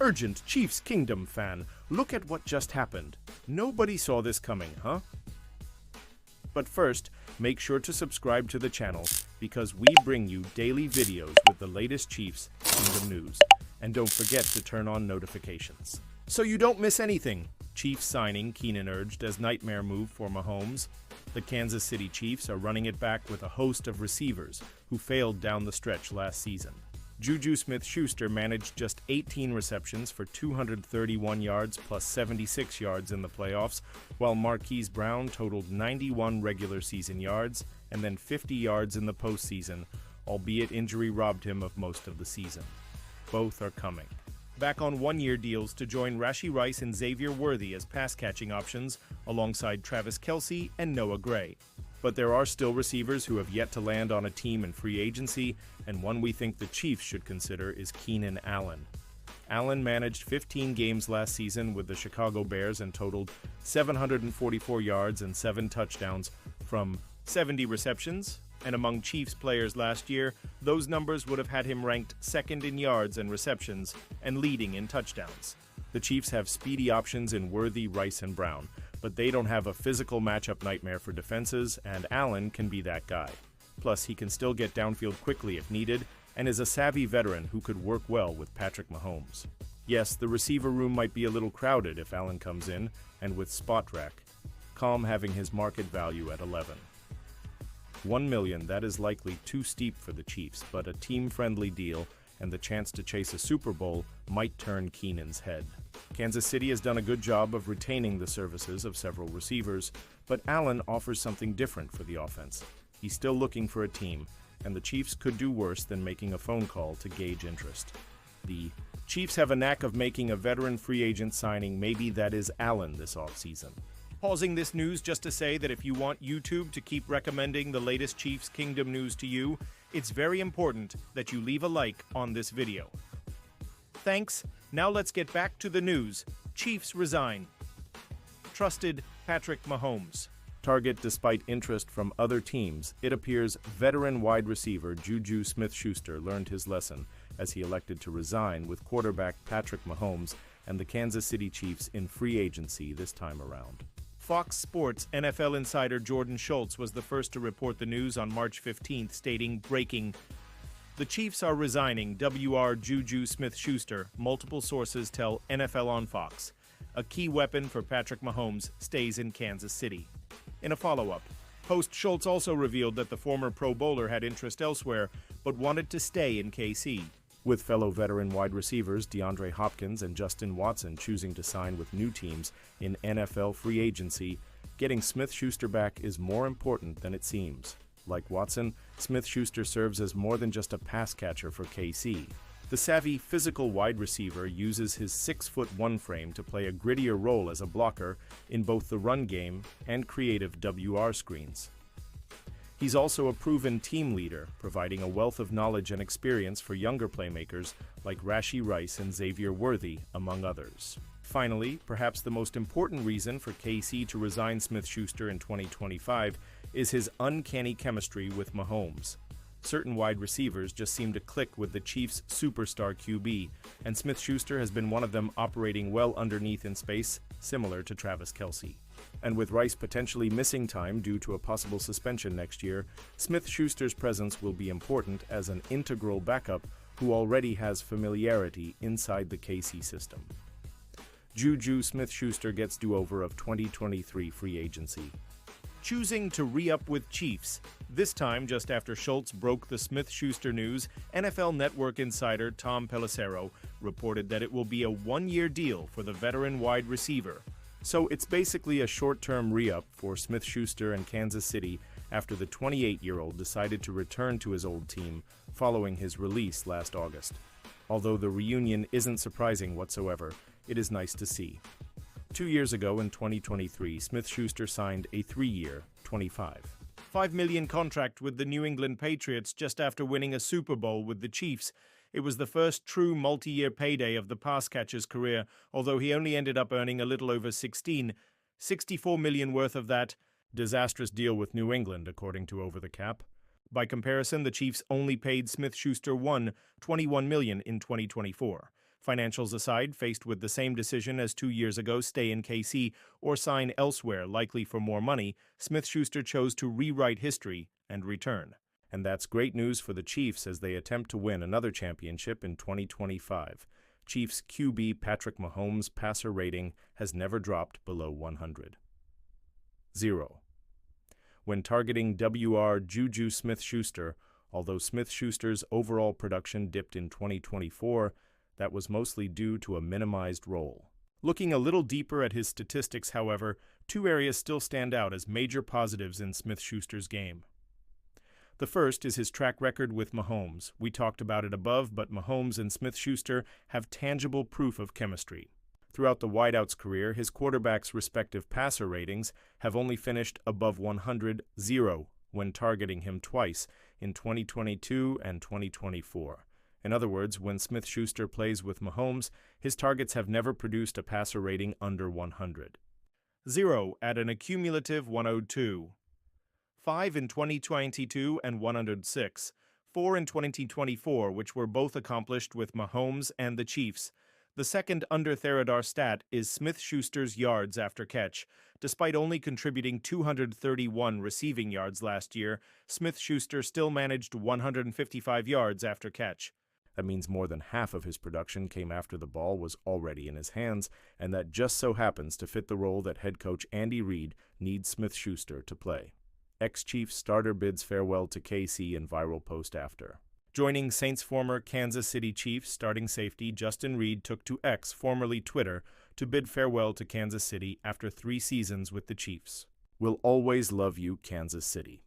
Urgent Chiefs Kingdom fan, look at what just happened. Nobody saw this coming, huh? But first, make sure to subscribe to the channel because we bring you daily videos with the latest Chiefs Kingdom news. And don't forget to turn on notifications so you don't miss anything. Chiefs signing, Keenan urged, as nightmare move for Mahomes. The Kansas City Chiefs are running it back with a host of receivers who failed down the stretch last season. Juju Smith-Schuster managed just 18 receptions for 231 yards plus 76 yards in the playoffs, while Marquise Brown totaled 91 regular season yards and then 50 yards in the postseason, albeit injury robbed him of most of the season. Both are coming back on one-year deals to join Rashee Rice and Xavier Worthy as pass-catching options alongside Travis Kelce and Noah Gray. But there are still receivers who have yet to land on a team in free agency, and one we think the Chiefs should consider is Keenan Allen. Allen managed 15 games last season with the Chicago Bears and totaled 744 yards and 7 touchdowns from 70 receptions, and among Chiefs players last year, those numbers would have had him ranked second in yards and receptions and leading in touchdowns. The Chiefs have speedy options in Worthy, Rice, and Brown, but they don't have a physical matchup nightmare for defenses, and Allen can be that guy. Plus, he can still get downfield quickly if needed, and is a savvy veteran who could work well with Patrick Mahomes. Yes, the receiver room might be a little crowded if Allen comes in, and with Spot Rack, Calm having his market value at 11. $1 million, that is likely too steep for the Chiefs, but a team-friendly deal and the chance to chase a Super Bowl might turn Keenan's head. Kansas City has done a good job of retaining the services of several receivers, but Allen offers something different for the offense. He's still looking for a team, and the Chiefs could do worse than making a phone call to gauge interest. The Chiefs have a knack of making a veteran free agent signing. Maybe that is Allen this offseason. Pausing this news just to say that if you want YouTube to keep recommending the latest Chiefs Kingdom news to you, it's very important that you leave a like on this video. Thanks. Now let's get back to the news. Chiefs resign. Trusted Patrick Mahomes. Target despite interest from other teams, it appears veteran wide receiver Juju Smith-Schuster learned his lesson as he elected to resign with quarterback Patrick Mahomes and the Kansas City Chiefs in free agency this time around. Fox Sports NFL insider Jordan Schultz was the first to report the news on March 15th, stating, "Breaking: the Chiefs are resigning WR Juju Smith-Schuster, multiple sources tell NFL on Fox. A key weapon for Patrick Mahomes stays in Kansas City." In a follow-up post, Schultz also revealed that the former Pro Bowler had interest elsewhere, but wanted to stay in KC. With fellow veteran wide receivers DeAndre Hopkins and Justin Watson choosing to sign with new teams in NFL free agency, getting Smith-Schuster back is more important than it seems. Like Watson, Smith-Schuster serves as more than just a pass catcher for KC. The savvy, physical wide receiver uses his 6'1" frame to play a grittier role as a blocker in both the run game and creative WR screens. He's also a proven team leader, providing a wealth of knowledge and experience for younger playmakers like Rashee Rice and Xavier Worthy, among others. Finally, perhaps the most important reason for KC to resign Smith-Schuster in 2025 is his uncanny chemistry with Mahomes. Certain wide receivers just seem to click with the Chiefs' superstar QB, and Smith-Schuster has been one of them, operating well underneath in space, similar to Travis Kelce. And with Rice potentially missing time due to a possible suspension next year, Smith-Schuster's presence will be important as an integral backup who already has familiarity inside the KC system. Juju Smith-Schuster gets do-over of 2023 free agency. Choosing to re-up with Chiefs. This time, just after Schultz broke the Smith-Schuster news, NFL Network insider Tom Pelissero reported that it will be a one-year deal for the veteran wide receiver. So it's basically a short-term re-up for Smith-Schuster and Kansas City after the 28-year-old decided to return to his old team following his release last August. Although the reunion isn't surprising whatsoever, it is nice to see. 2 years ago in 2023, Smith-Schuster signed a 3-year, $25 million contract with the New England Patriots just after winning a Super Bowl with the Chiefs. It was the first true multi-year payday of the pass catcher's career, although he only ended up earning a little over $64 million worth of that. Disastrous deal with New England, according to Over the Cap. By comparison, the Chiefs only paid Smith-Schuster $21 million in 2024. Financials aside, faced with the same decision as 2 years ago, stay in KC or sign elsewhere, likely for more money, Smith-Schuster chose to rewrite history and return. And that's great news for the Chiefs as they attempt to win another championship in 2025. Chiefs QB Patrick Mahomes' passer rating has never dropped below 100. 0. When targeting WR Juju Smith-Schuster, although Smith-Schuster's overall production dipped in 2024, that was mostly due to a minimized role. Looking a little deeper at his statistics, however, two areas still stand out as major positives in Smith-Schuster's game. The first is his track record with Mahomes. We talked about it above, but Mahomes and Smith-Schuster have tangible proof of chemistry. Throughout the wideout's career, his quarterbacks' respective passer ratings have only finished above 100-0 when targeting him twice in 2022 and 2024. In other words, when Smith-Schuster plays with Mahomes, his targets have never produced a passer rating under 100. 0 at an accumulative 102. 5 in 2022 and 106. 4 in 2024, which were both accomplished with Mahomes and the Chiefs. The second under-Theradar stat is Smith-Schuster's yards after catch. Despite only contributing 231 receiving yards last year, Smith-Schuster still managed 155 yards after catch. That means more than half of his production came after the ball was already in his hands, and that just so happens to fit the role that head coach Andy Reid needs Smith-Schuster to play. Ex-Chiefs starter bids farewell to KC in viral post after. Joining Saints former Kansas City Chiefs starting safety Justin Reid took to X, formerly Twitter, to bid farewell to Kansas City after 3 seasons with the Chiefs. "We'll always love you, Kansas City."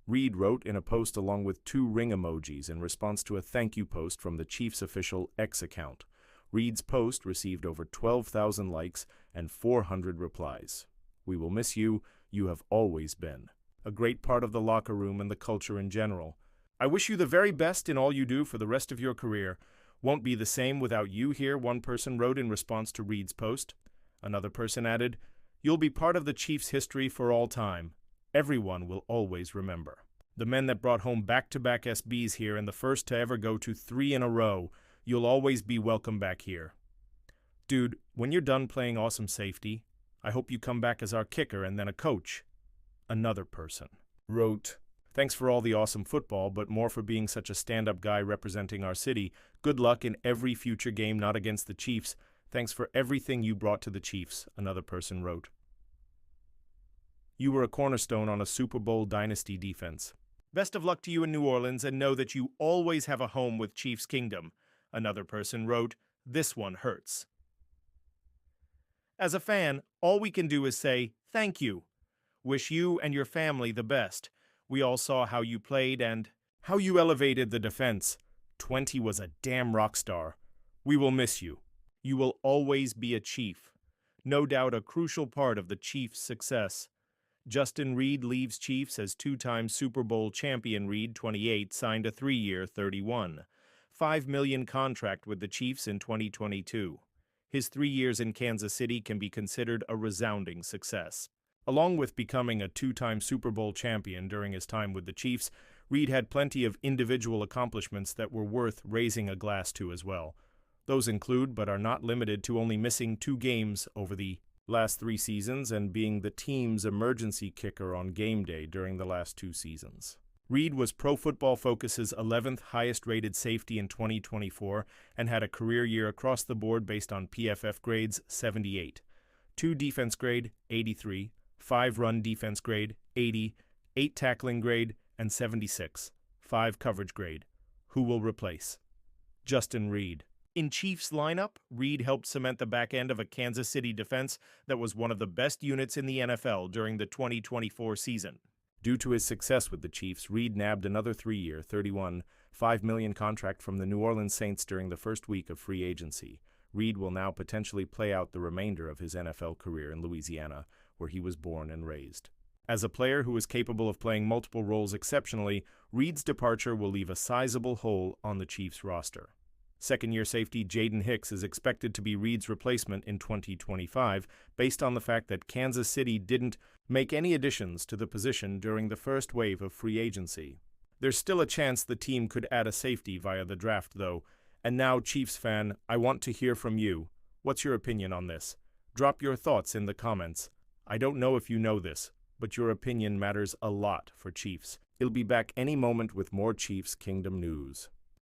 Reid wrote in a post along with 2 ring emojis in response to a thank you post from the Chiefs' official X account. Reid's post received over 12,000 likes and 400 replies. "We will miss you. You have always been a great part of the locker room and the culture in general. I wish you the very best in all you do for the rest of your career. Won't be the same without you here," one person wrote in response to Reid's post. Another person added, "You'll be part of the Chiefs' history for all time. Everyone will always remember. The men that brought home back-to-back SBs here and the first to ever go to 3 in a row, you'll always be welcome back here. Dude, when you're done playing awesome safety, I hope you come back as our kicker and then a coach." Another person wrote, "Thanks for all the awesome football, but more for being such a stand-up guy representing our city. Good luck in every future game not against the Chiefs. Thanks for everything you brought to the Chiefs," another person wrote. "You were a cornerstone on a Super Bowl dynasty defense. Best of luck to you in New Orleans and know that you always have a home with Chiefs Kingdom," another person wrote. "This one hurts." As a fan, all we can do is say, thank you. Wish you and your family the best. We all saw how you played and how you elevated the defense. 20 was a damn rock star. We will miss you. You will always be a Chief. No doubt a crucial part of the Chiefs' success. Justin Reid leaves Chiefs as 2-time Super Bowl champion. Reid, 28, signed a 3-year, $31.5 million contract with the Chiefs in 2022. His 3 years in Kansas City can be considered a resounding success. Along with becoming a 2-time Super Bowl champion during his time with the Chiefs, Reid had plenty of individual accomplishments that were worth raising a glass to as well. Those include, but are not limited to, only missing 2 games over the last 3 seasons and being the team's emergency kicker on game day during the last 2 seasons. Reid was Pro Football Focus's 11th highest-rated safety in 2024 and had a career year across the board based on PFF grades 78, 2 defense grade 83, 5 run defense grade 80, 8 tackling grade, and 76, 5 coverage grade. Who will replace Justin Reid? In Chiefs lineup, Reid helped cement the back end of a Kansas City defense that was one of the best units in the NFL during the 2024 season. Due to his success with the Chiefs, Reid nabbed another 3-year, $31.5 million contract from the New Orleans Saints during the first week of free agency. Reid will now potentially play out the remainder of his NFL career in Louisiana, where he was born and raised. As a player who is capable of playing multiple roles exceptionally, Reid's departure will leave a sizable hole on the Chiefs roster. Second-year safety Jaden Hicks is expected to be Reid's replacement in 2025, based on the fact that Kansas City didn't make any additions to the position during the first wave of free agency. There's still a chance the team could add a safety via the draft, though, And now, Chiefs fan, I want to hear from you. What's your opinion on this? Drop your thoughts in the comments. I don't know if you know this, but your opinion matters a lot for Chiefs. He'll be back any moment with more Chiefs Kingdom news.